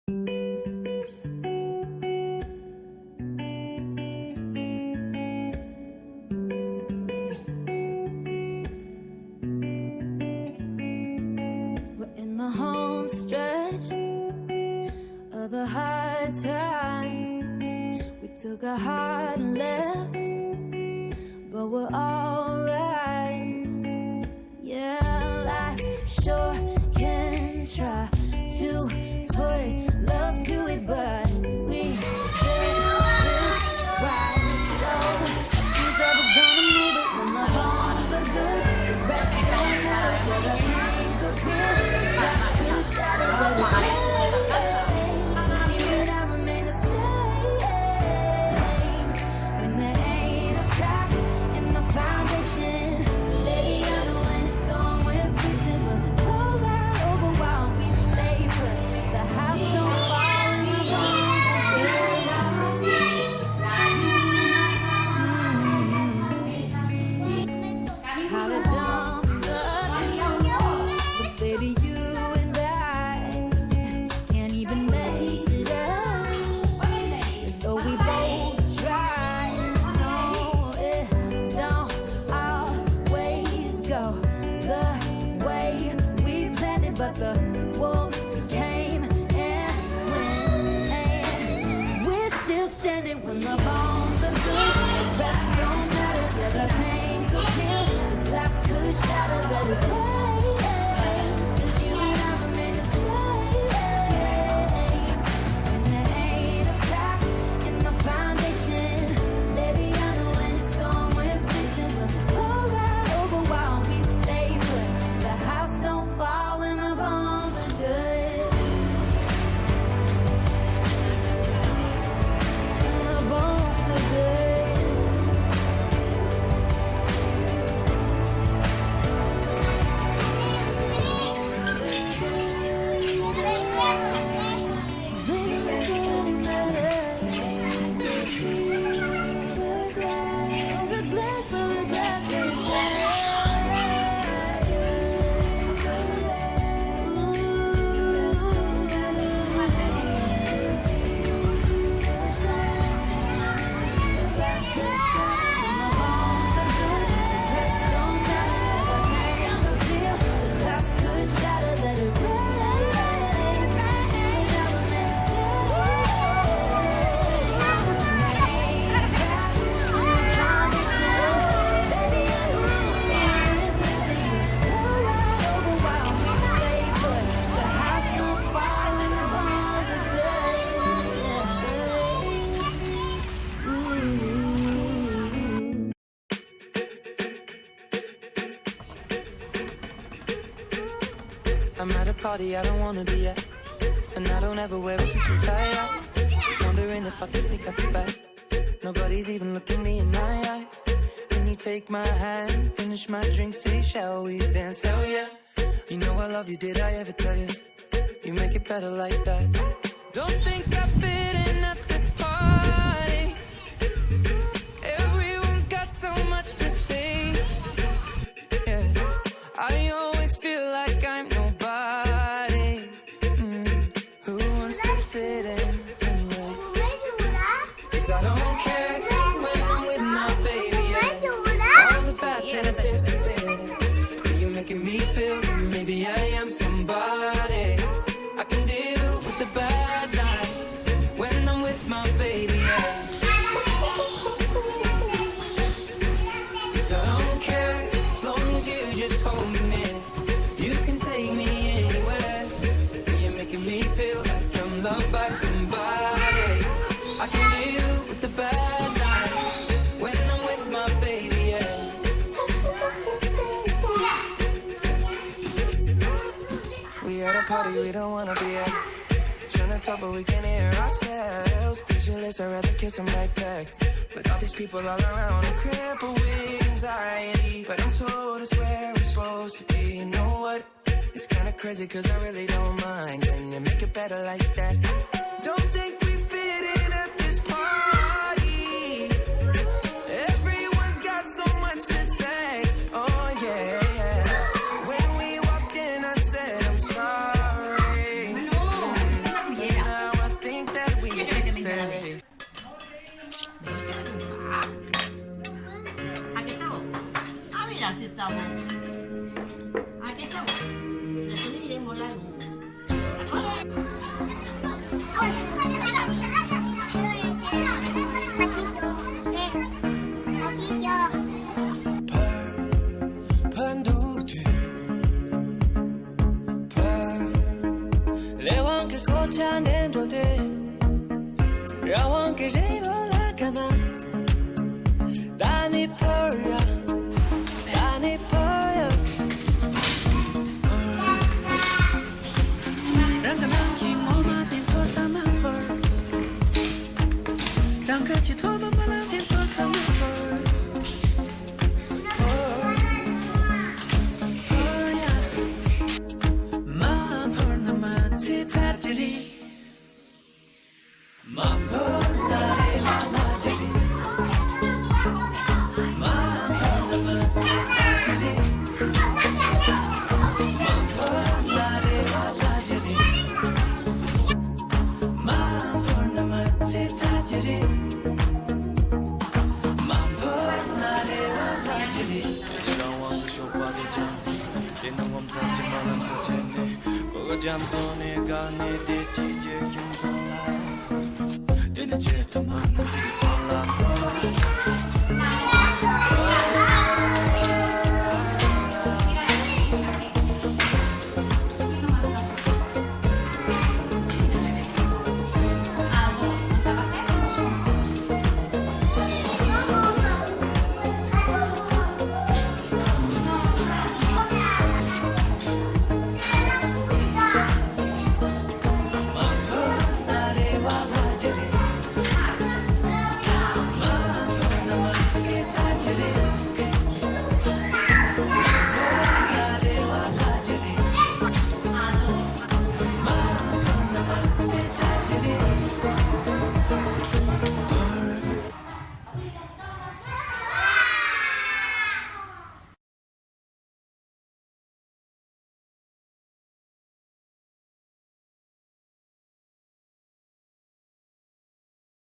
In the home stretch of the hard times, we took a hard left, but we're alright. Yeah, life sure can try to put love to it, but we did this right. So who's ever gonna move it when the bones are good? The rest don't hurt, where the pain could feel. Cause you and I remain the same. When there ain't a crack in the foundation, baby, I know when it's gone, we're pieces. But roll right over while we stay put. The house don't fall and the bones are good. How to dump but baby, you and I can't even mess it up. Though we both try, no, it don't always go the way we planned it. But the wolves came and went, and we're still standing when the bones are good. The rest don't matter, yeah, the pain could kill, the glass could shatter, let it break. I'm at a party I don't wanna be at, and I don't ever wear a suit and tie. Wondering if I can sneak out the back. Nobody's even looking me in my eyes. When you take my hand, finish my drink, say, shall we dance? Hell yeah. You know I love you, did I ever tell you? You make it better like that. Don't think I fit in at this party. Everyone's got so much to say. Yeah, I always feel like I'm nobody. Who wants to fit in anyway? 'Cause I don't care when I'm with my baby. Yeah. All the bad things disappear. You're making me feel maybe I am somebody. I can deal with the bad nights when I'm with my baby. Yeah. 'Cause I don't care as long as you just hold me near. You can take me anywhere. You're making me feel like I'm loved by somebody. I can deal with the bad nights when I'm with my baby. Yeah. We at a party we don't wanna be at. Trying to talk but we can't hear ourselves. Pictureless, I'd rather kiss them right back. But all these people all around are crippled with anxiety. But I'm told it's where we're supposed to be. You know what? It's kinda crazy 'cause I really don't mind. Can you make it better like that? Don't think we fit in at this party. Everyone's got so much to say. Oh yeah. When we walked in I said I'm sorry. And I lòng này. Cái sao? Là tôi đi đem một lần. 반두대 레왕 그 고찬엔 도대 라왕 그 제로라가나 나니 퍼야 나니 퍼야 랑가나 킹오마 딘 소사마 퍼 랑가치 토마 말라 딘 소사마 퍼 Jamtone gane de chije kyun kola dine che to man ki tola